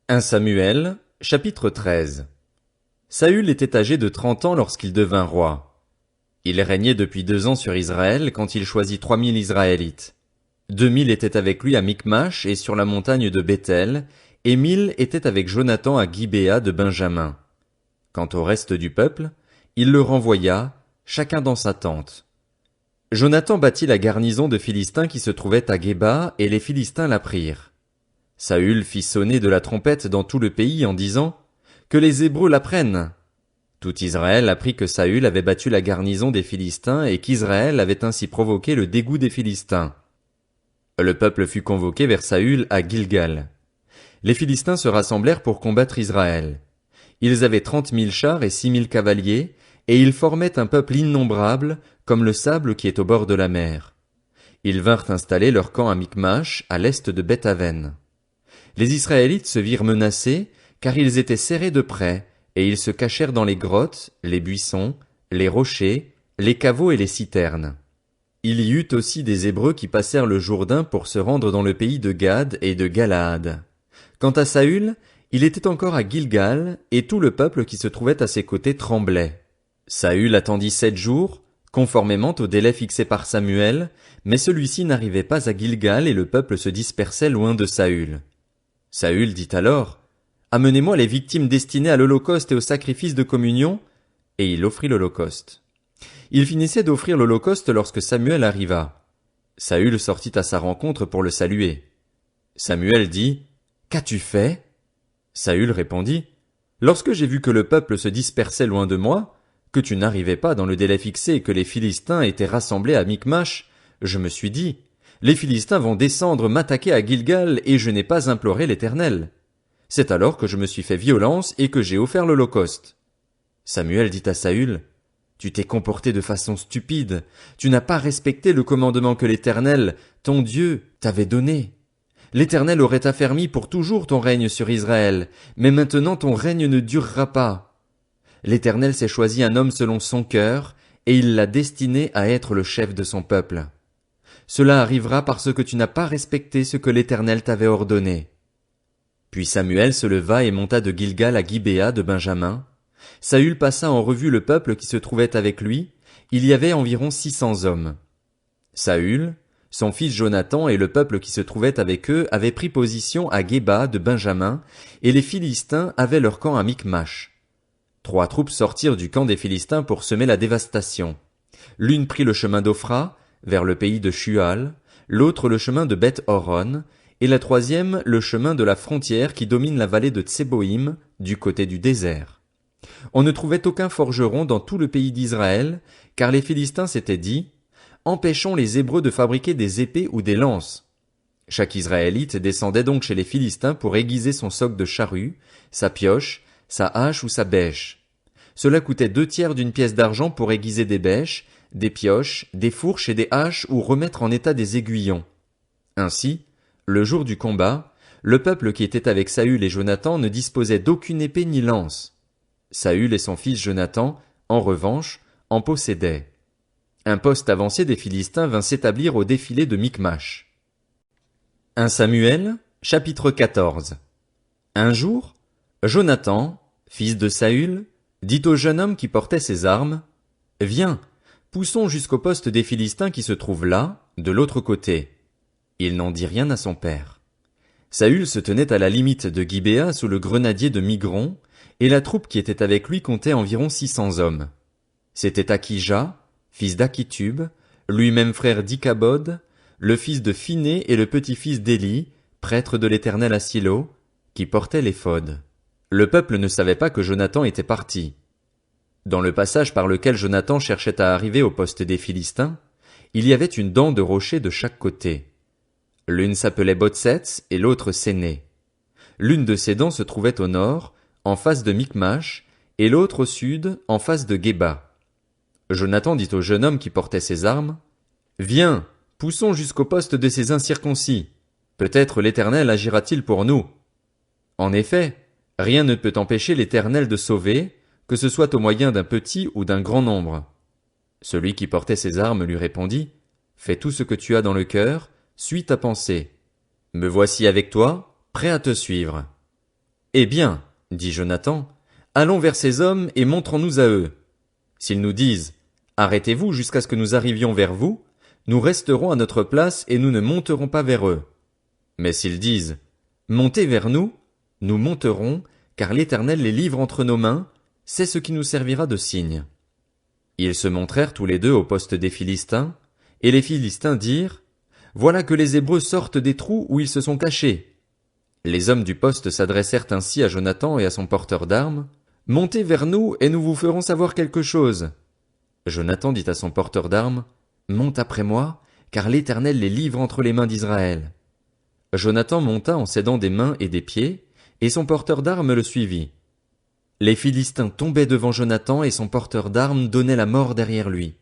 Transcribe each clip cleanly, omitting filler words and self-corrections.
1 Samuel, chapitre 13. Saül était âgé de 30 ans lorsqu'il devint roi. Il régnait depuis 2 ans sur Israël quand il choisit 3000 Israélites. 2000 étaient avec lui à Michmash et sur la montagne de Béthel, et 1000 étaient avec Jonathan à Gibéa de Benjamin. Quant au reste du peuple, il le renvoya, chacun dans sa tente. Jonathan bâtit la garnison de Philistins qui se trouvait à Géba, et les Philistins la prirent. Saül fit sonner de la trompette dans tout le pays en disant, que les Hébreux la prennent. Tout Israël apprit que Saül avait battu la garnison des Philistins et qu'Israël avait ainsi provoqué le dégoût des Philistins. Le peuple fut convoqué vers Saül à Gilgal. Les Philistins se rassemblèrent pour combattre Israël. Ils avaient 30 000 chars et 6 000 cavaliers, et ils formaient un peuple innombrable, comme le sable qui est au bord de la mer. Ils vinrent installer leur camp à Michmash, à l'est de Beth-aven. Les Israélites se virent menacés, car ils étaient serrés de près, et ils se cachèrent dans les grottes, les buissons, les rochers, les caveaux et les citernes. Il y eut aussi des Hébreux qui passèrent le Jourdain pour se rendre dans le pays de Gad et de Galaad. Quant à Saül, il était encore à Gilgal, et tout le peuple qui se trouvait à ses côtés tremblait. Saül attendit 7 jours, conformément au délai fixé par Samuel, mais celui-ci n'arrivait pas à Gilgal et le peuple se dispersait loin de Saül. Saül dit alors, « Amenez-moi les victimes destinées à l'holocauste et au sacrifice de communion. » Et il offrit l'holocauste. Il finissait d'offrir l'holocauste lorsque Samuel arriva. Saül sortit à sa rencontre pour le saluer. Samuel dit, « Qu'as-tu fait ?» Saül répondit, « Lorsque j'ai vu que le peuple se dispersait loin de moi, que tu n'arrivais pas dans le délai fixé et que les Philistins étaient rassemblés à Michmash, je me suis dit, les Philistins vont descendre m'attaquer à Gilgal et je n'ai pas imploré l'Éternel. C'est alors que je me suis fait violence et que j'ai offert l'holocauste. » Samuel dit à Saül, « Tu t'es comporté de façon stupide, tu n'as pas respecté le commandement que l'Éternel, ton Dieu, t'avait donné. L'Éternel aurait affermi pour toujours ton règne sur Israël, mais maintenant ton règne ne durera pas. L'Éternel s'est choisi un homme selon son cœur, et il l'a destiné à être le chef de son peuple. Cela arrivera parce que tu n'as pas respecté ce que l'Éternel t'avait ordonné. » Puis Samuel se leva et monta de Gilgal à Gibéa de Benjamin. Saül passa en revue le peuple qui se trouvait avec lui. Il y avait environ 600 hommes. Saül, son fils Jonathan et le peuple qui se trouvait avec eux avaient pris position à Géba de Benjamin, et les Philistins avaient leur camp à Michmash. 3 troupes sortirent du camp des Philistins pour semer la dévastation. L'une prit le chemin d'Ophra, vers le pays de Shual, l'autre le chemin de Beth-Horon, et la troisième le chemin de la frontière qui domine la vallée de Tseboïm, du côté du désert. On ne trouvait aucun forgeron dans tout le pays d'Israël, car les Philistins s'étaient dit, « Empêchons les Hébreux de fabriquer des épées ou des lances. » Chaque Israélite descendait donc chez les Philistins pour aiguiser son soc de charrue, sa pioche, sa hache ou sa bêche. Cela coûtait 2/3 d'une pièce d'argent pour aiguiser des bêches, des pioches, des fourches et des haches ou remettre en état des aiguillons. Ainsi, le jour du combat, le peuple qui était avec Saül et Jonathan ne disposait d'aucune épée ni lance. Saül et son fils Jonathan, en revanche, en possédaient. Un poste avancé des Philistins vint s'établir au défilé de Michmash. 1 Samuel, chapitre 14. Un jour, Jonathan, fils de Saül, dit au jeune homme qui portait ses armes, « Viens, poussons jusqu'au poste des Philistins qui se trouve là, de l'autre côté. » Il n'en dit rien à son père. Saül se tenait à la limite de Gibéa sous le grenadier de Migron, et la troupe qui était avec lui comptait environ 600 hommes. C'était Akija, fils d'Akitub, lui-même frère d'Ikabod, le fils de Phiné et le petit-fils d'Éli, prêtre de l'Éternel à Silo, qui portaient l'éphod. Le peuple ne savait pas que Jonathan était parti. Dans le passage par lequel Jonathan cherchait à arriver au poste des Philistins, il y avait une dent de rocher de chaque côté. L'une s'appelait Botsets et l'autre Séné. L'une de ces dents se trouvait au nord, en face de Michmash, et l'autre au sud, en face de Géba. Jonathan dit au jeune homme qui portait ses armes, « Viens, poussons jusqu'au poste de ces incirconcis. Peut-être l'Éternel agira-t-il pour nous. » En effet, rien ne peut empêcher l'Éternel de sauver, que ce soit au moyen d'un petit ou d'un grand nombre. Celui qui portait ses armes lui répondit, « Fais tout ce que tu as dans le cœur, suis ta pensée. Me voici avec toi, prêt à te suivre. » Eh bien, dit Jonathan, allons vers ces hommes et montrons-nous à eux. S'ils nous disent, arrêtez-vous jusqu'à ce que nous arrivions vers vous, nous resterons à notre place et nous ne monterons pas vers eux. Mais s'ils disent, montez vers nous, nous monterons, car l'Éternel les livre entre nos mains, c'est ce qui nous servira de signe. Ils se montrèrent tous les deux au poste des Philistins, et les Philistins dirent, voilà que les Hébreux sortent des trous où ils se sont cachés. Les hommes du poste s'adressèrent ainsi à Jonathan et à son porteur d'armes, montez vers nous et nous vous ferons savoir quelque chose. Jonathan dit à son porteur d'armes, monte après moi, car l'Éternel les livre entre les mains d'Israël. Jonathan monta en s'aidant des mains et des pieds, et son porteur d'armes le suivit. Les Philistins tombaient devant Jonathan et son porteur d'armes donnait la mort derrière lui.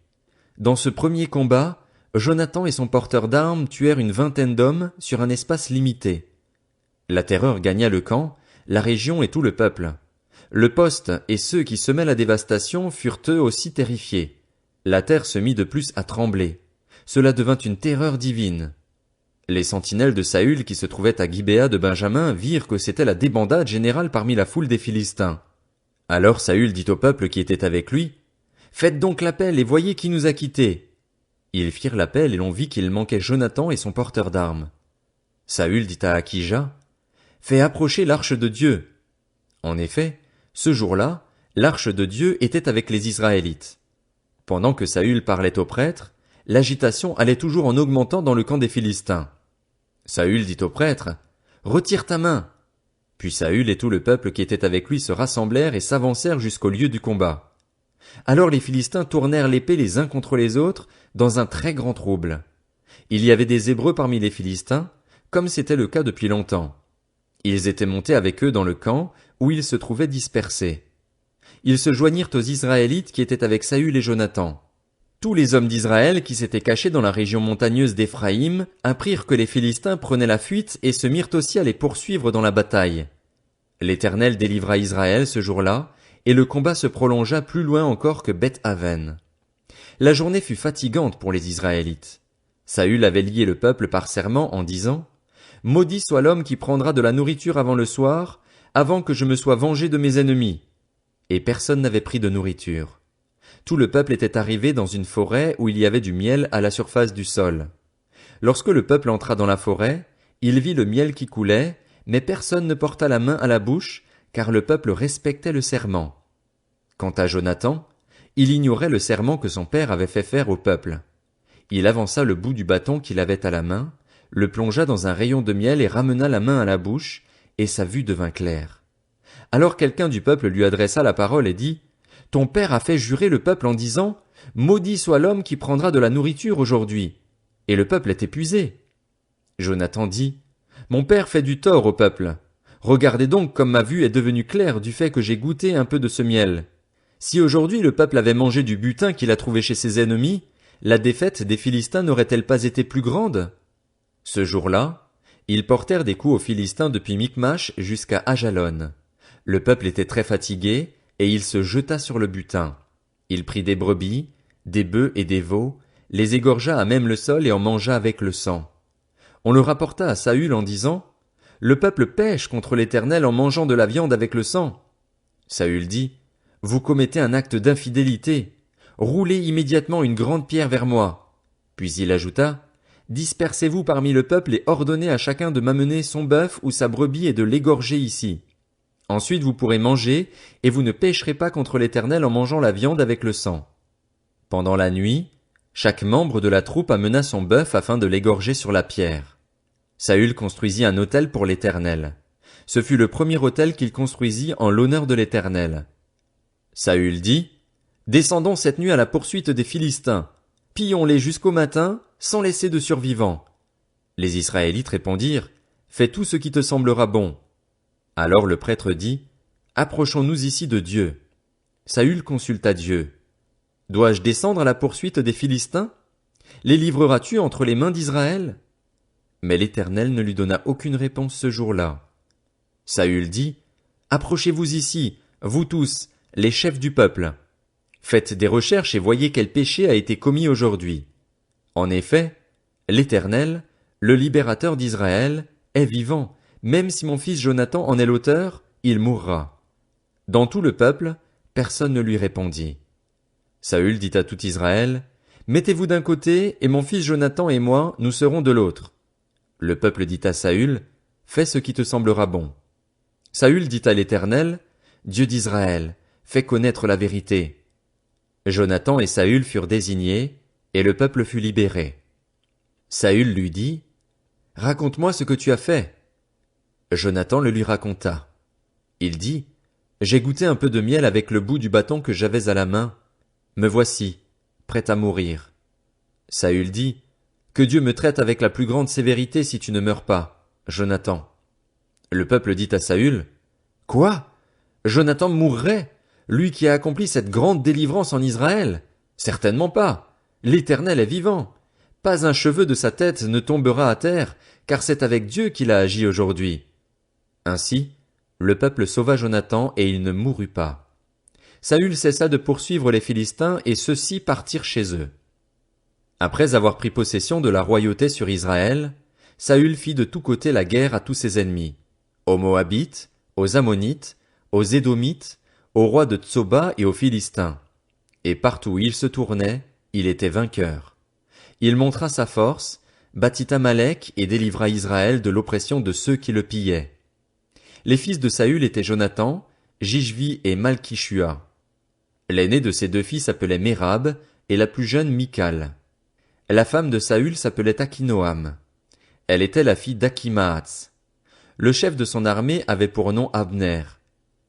Dans ce premier combat, Jonathan et son porteur d'armes tuèrent une vingtaine d'hommes sur un espace limité. La terreur gagna le camp, la région et tout le peuple. Le poste et ceux qui semaient la dévastation furent eux aussi terrifiés. La terre se mit de plus à trembler. Cela devint une terreur divine. Les sentinelles de Saül qui se trouvaient à Gibéa de Benjamin virent que c'était la débandade générale parmi la foule des Philistins. Alors Saül dit au peuple qui était avec lui, faites donc l'appel et voyez qui nous a quittés. Ils firent l'appel et l'on vit qu'il manquait Jonathan et son porteur d'armes. Saül dit à Akija, fais approcher l'arche de Dieu. En effet, ce jour-là, l'arche de Dieu était avec les Israélites. Pendant que Saül parlait aux prêtres, l'agitation allait toujours en augmentant dans le camp des Philistins. Saül dit au prêtre, retire ta main. Puis Saül et tout le peuple qui était avec lui se rassemblèrent et s'avancèrent jusqu'au lieu du combat. Alors les Philistins tournèrent l'épée les uns contre les autres dans un très grand trouble. Il y avait des Hébreux parmi les Philistins, comme c'était le cas depuis longtemps. Ils étaient montés avec eux dans le camp où ils se trouvaient dispersés. Ils se joignirent aux Israélites qui étaient avec Saül et Jonathan. Tous les hommes d'Israël qui s'étaient cachés dans la région montagneuse d'Éphraïm apprirent que les Philistins prenaient la fuite et se mirent aussi à les poursuivre dans la bataille. L'Éternel délivra Israël ce jour-là, et le combat se prolongea plus loin encore que Beth-Aven. La journée fut fatigante pour les Israélites. Saül avait lié le peuple par serment en disant, « Maudit soit l'homme qui prendra de la nourriture avant le soir, avant que je me sois vengé de mes ennemis. » Et personne n'avait pris de nourriture. Tout le peuple était arrivé dans une forêt où il y avait du miel à la surface du sol. Lorsque le peuple entra dans la forêt, il vit le miel qui coulait, mais personne ne porta la main à la bouche, car le peuple respectait le serment. Quant à Jonathan, il ignorait le serment que son père avait fait faire au peuple. Il avança le bout du bâton qu'il avait à la main, le plongea dans un rayon de miel et ramena la main à la bouche, et sa vue devint claire. Alors quelqu'un du peuple lui adressa la parole et dit, « Ton père a fait jurer le peuple en disant, « Maudit soit l'homme qui prendra de la nourriture aujourd'hui. » Et le peuple est épuisé. Jonathan dit, « Mon père fait du tort au peuple. Regardez donc comme ma vue est devenue claire du fait que j'ai goûté un peu de ce miel. Si aujourd'hui le peuple avait mangé du butin qu'il a trouvé chez ses ennemis, la défaite des Philistins n'aurait-elle pas été plus grande? » Ce jour-là, ils portèrent des coups aux Philistins depuis Micmash jusqu'à Ajalon. Le peuple était très fatigué, et il se jeta sur le butin. Il prit des brebis, des bœufs et des veaux, les égorgea à même le sol et en mangea avec le sang. On le rapporta à Saül en disant, « Le peuple pêche contre l'Éternel en mangeant de la viande avec le sang. » Saül dit, « Vous commettez un acte d'infidélité. Roulez immédiatement une grande pierre vers moi. » Puis il ajouta, « Dispersez-vous parmi le peuple et ordonnez à chacun de m'amener son bœuf ou sa brebis et de l'égorger ici. Ensuite vous pourrez manger, et vous ne pécherez pas contre l'Éternel en mangeant la viande avec le sang. » Pendant la nuit, chaque membre de la troupe amena son bœuf afin de l'égorger sur la pierre. Saül construisit un autel pour l'Éternel. Ce fut le premier autel qu'il construisit en l'honneur de l'Éternel. Saül dit, « Descendons cette nuit à la poursuite des Philistins. Pillons-les jusqu'au matin, sans laisser de survivants. » Les Israélites répondirent, « Fais tout ce qui te semblera bon. » Alors le prêtre dit, « Approchons-nous ici de Dieu. » Saül consulta Dieu. « Dois-je descendre à la poursuite des Philistins? Les livreras-tu entre les mains d'Israël? » Mais l'Éternel ne lui donna aucune réponse ce jour-là. Saül dit, « Approchez-vous ici, vous tous, les chefs du peuple. Faites des recherches et voyez quel péché a été commis aujourd'hui. En effet, l'Éternel, le libérateur d'Israël, est vivant, même si mon fils Jonathan en est l'auteur, il mourra. Dans tout le peuple, personne ne lui répondit. Saül dit à tout Israël, mettez-vous d'un côté, et mon fils Jonathan et moi, nous serons de l'autre. Le peuple dit à Saül, fais ce qui te semblera bon. Saül dit à l'Éternel, Dieu d'Israël, fais connaître la vérité. Jonathan et Saül furent désignés, et le peuple fut libéré. Saül lui dit, raconte-moi ce que tu as fait. Jonathan le lui raconta. Il dit, j'ai goûté un peu de miel avec le bout du bâton que j'avais à la main. Me voici, prêt à mourir. Saül dit, que Dieu me traite avec la plus grande sévérité si tu ne meurs pas, Jonathan. Le peuple dit à Saül, quoi? Jonathan mourrait, lui qui a accompli cette grande délivrance en Israël? Certainement pas. L'Éternel est vivant. Pas un cheveu de sa tête ne tombera à terre, car c'est avec Dieu qu'il a agi aujourd'hui. Ainsi, le peuple sauva Jonathan et il ne mourut pas. Saül cessa de poursuivre les Philistins et ceux-ci partirent chez eux. Après avoir pris possession de la royauté sur Israël, Saül fit de tous côtés la guerre à tous ses ennemis, aux Moabites, aux Ammonites, aux Édomites, aux rois de Tsoba et aux Philistins. Et partout où il se tournait, il était vainqueur. Il montra sa force, battit Amalek et délivra Israël de l'oppression de ceux qui le pillaient. Les fils de Saül étaient Jonathan, Jishvi et Malkishua. L'aîné de ces deux filles s'appelait Mérab, et la plus jeune Michal. La femme de Saül s'appelait Akinoam. Elle était la fille d'Akimaatz. Le chef de son armée avait pour nom Abner.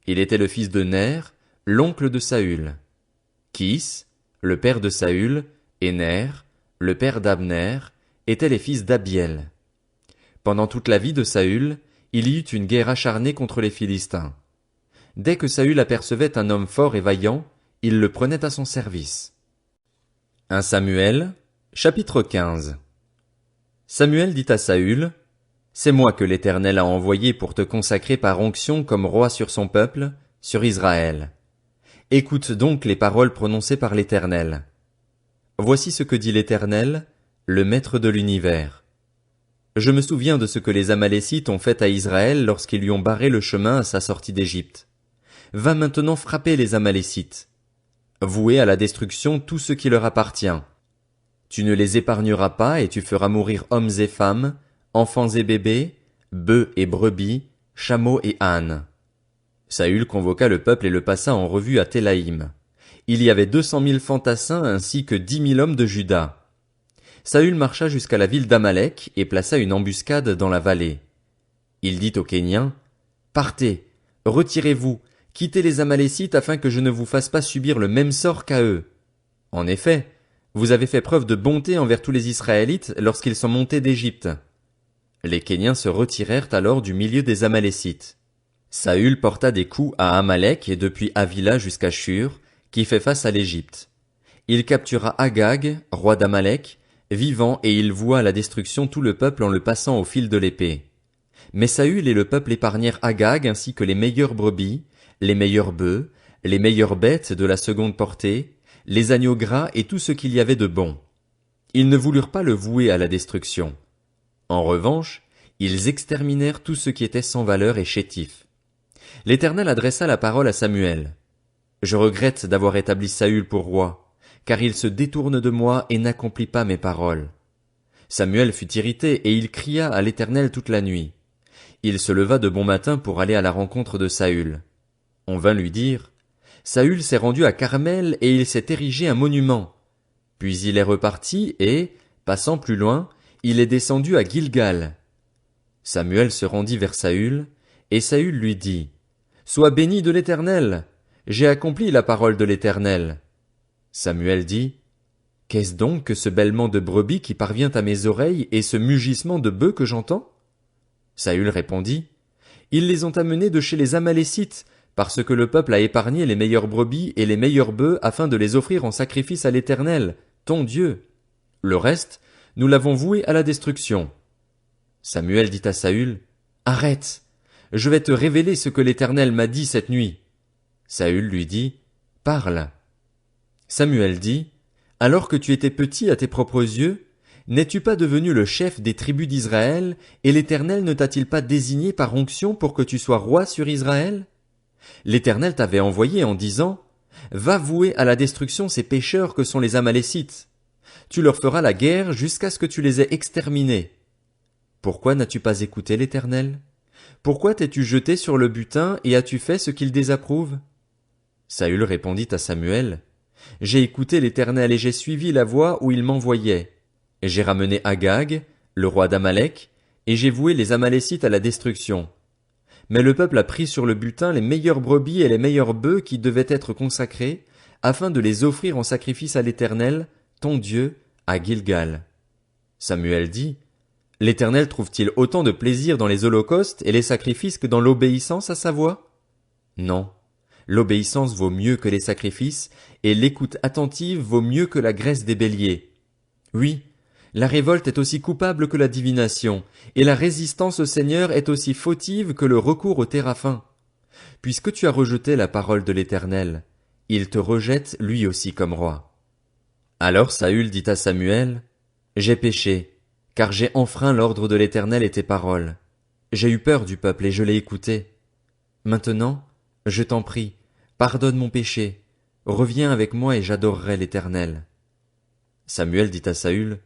Il était le fils de Ner, l'oncle de Saül. Kis, le père de Saül, et Ner, le père d'Abner, étaient les fils d'Abiel. Pendant toute la vie de Saül, il y eut une guerre acharnée contre les Philistins. Dès que Saül apercevait un homme fort et vaillant, il le prenait à son service. 1 Samuel, chapitre 15. Samuel dit à Saül, c'est moi que l'Éternel a envoyé pour te consacrer par onction comme roi sur son peuple, sur Israël. Écoute donc les paroles prononcées par l'Éternel. Voici ce que dit l'Éternel, le Maître de l'univers. Je me souviens de ce que les Amalécites ont fait à Israël lorsqu'ils lui ont barré le chemin à sa sortie d'Égypte. Va maintenant frapper les Amalécites. Vouer à la destruction tout ce qui leur appartient. Tu ne les épargneras pas et tu feras mourir hommes et femmes, enfants et bébés, bœufs et brebis, chameaux et ânes. Saül convoqua le peuple et le passa en revue à Télaïm. Il y avait 200 000 fantassins ainsi que 10 000 hommes de Juda. Saül marcha jusqu'à la ville d'Amalek et plaça une embuscade dans la vallée. Il dit aux Kéniens, partez, retirez-vous, quittez les Amalécites afin que je ne vous fasse pas subir le même sort qu'à eux. En effet, vous avez fait preuve de bonté envers tous les Israélites lorsqu'ils sont montés d'Égypte. Les Kéniens se retirèrent alors du milieu des Amalécites. Saül porta des coups à Amalek et depuis Havila jusqu'à Shur, qui fait face à l'Égypte. Il captura Agag, roi d'Amalek, vivant et il voua à la destruction tout le peuple en le passant au fil de l'épée. Mais Saül et le peuple épargnèrent Agag ainsi que les meilleures brebis, les meilleurs bœufs, les meilleures bêtes de la seconde portée, les agneaux gras et tout ce qu'il y avait de bon. Ils ne voulurent pas le vouer à la destruction. En revanche, ils exterminèrent tout ce qui était sans valeur et chétif. L'Éternel adressa la parole à Samuel. Je regrette d'avoir établi Saül pour roi, car il se détourne de moi et n'accomplit pas mes paroles. Samuel fut irrité et il cria à l'Éternel toute la nuit. Il se leva de bon matin pour aller à la rencontre de Saül. On vint lui dire, Saül s'est rendu à Carmel et il s'est érigé un monument. Puis il est reparti et, passant plus loin, il est descendu à Gilgal. Samuel se rendit vers Saül, et Saül lui dit, Sois béni de l'Éternel, j'ai accompli la parole de l'Éternel. Samuel dit, Qu'est-ce donc que ce bêlement de brebis qui parvient à mes oreilles et ce mugissement de bœufs que j'entends? Saül répondit, Ils les ont amenés de chez les Amalécites, parce que le peuple a épargné les meilleures brebis et les meilleurs bœufs afin de les offrir en sacrifice à l'Éternel, ton Dieu. Le reste, nous l'avons voué à la destruction. Samuel dit à Saül, Arrête, je vais te révéler ce que l'Éternel m'a dit cette nuit. Saül lui dit, Parle. Samuel dit, Alors que tu étais petit à tes propres yeux, N'es-tu pas devenu le chef des tribus d'Israël, et l'Éternel ne t'a-t-il pas désigné par onction pour que tu sois roi sur Israël? L'Éternel t'avait envoyé en disant, Va vouer à la destruction ces pécheurs que sont les Amalécites. Tu leur feras la guerre jusqu'à ce que tu les aies exterminés. Pourquoi n'as-tu pas écouté l'Éternel? Pourquoi t'es-tu jeté sur le butin et as-tu fait ce qu'il désapprouve? Saül répondit à Samuel, J'ai écouté l'Éternel et j'ai suivi la voie où il m'envoyait. Et j'ai ramené Agag, le roi d'Amalek, et j'ai voué les Amalécites à la destruction. Mais le peuple a pris sur le butin les meilleures brebis et les meilleurs bœufs qui devaient être consacrés, afin de les offrir en sacrifice à l'Éternel, ton Dieu, à Gilgal. Samuel dit, L'Éternel trouve-t-il autant de plaisir dans les holocaustes et les sacrifices que dans l'obéissance à sa voix? Non. L'obéissance vaut mieux que les sacrifices, et l'écoute attentive vaut mieux que la graisse des béliers. Oui, la révolte est aussi coupable que la divination, et la résistance au Seigneur est aussi fautive que le recours au téraphim. Puisque tu as rejeté la parole de l'Éternel, il te rejette lui aussi comme roi. Alors Saül dit à Samuel, J'ai péché, car j'ai enfreint l'ordre de l'Éternel et tes paroles. J'ai eu peur du peuple et je l'ai écouté. Maintenant, je t'en prie, pardonne mon péché, reviens avec moi et j'adorerai l'Éternel. Samuel dit à Saül,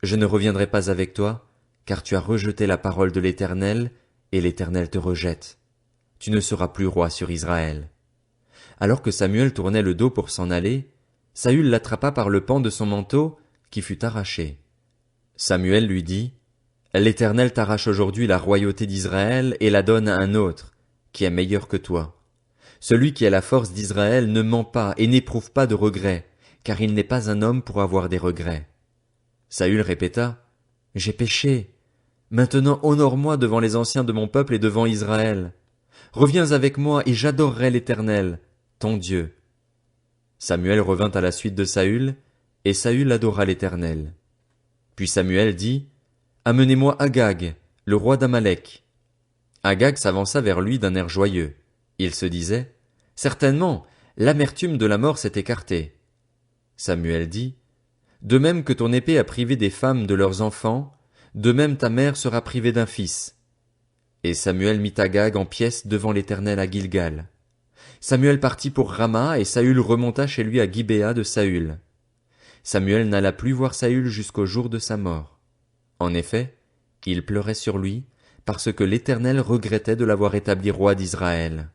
Je ne reviendrai pas avec toi, car tu as rejeté la parole de l'Éternel, et l'Éternel te rejette. Tu ne seras plus roi sur Israël. Alors que Samuel tournait le dos pour s'en aller, Saül l'attrapa par le pan de son manteau, qui fut arraché. Samuel lui dit, L'Éternel t'arrache aujourd'hui la royauté d'Israël et la donne à un autre, qui est meilleur que toi. Celui qui a la force d'Israël ne ment pas et n'éprouve pas de regrets, car il n'est pas un homme pour avoir des regrets. Saül répéta, J'ai péché. Maintenant honore-moi devant les anciens de mon peuple et devant Israël. Reviens avec moi et j'adorerai l'Éternel, ton Dieu. Samuel revint à la suite de Saül, et Saül adora l'Éternel. Puis Samuel dit, Amenez-moi Agag, le roi d'Amalek. Agag s'avança vers lui d'un air joyeux. Il se disait, Certainement, l'amertume de la mort s'est écartée. Samuel dit, De même que ton épée a privé des femmes de leurs enfants, de même ta mère sera privée d'un fils. Et Samuel mit Agag en pièces devant l'Éternel à Gilgal. Samuel partit pour Rama et Saül remonta chez lui à Gibéa de Saül. Samuel n'alla plus voir Saül jusqu'au jour de sa mort. En effet, il pleurait sur lui, parce que l'Éternel regrettait de l'avoir établi roi d'Israël.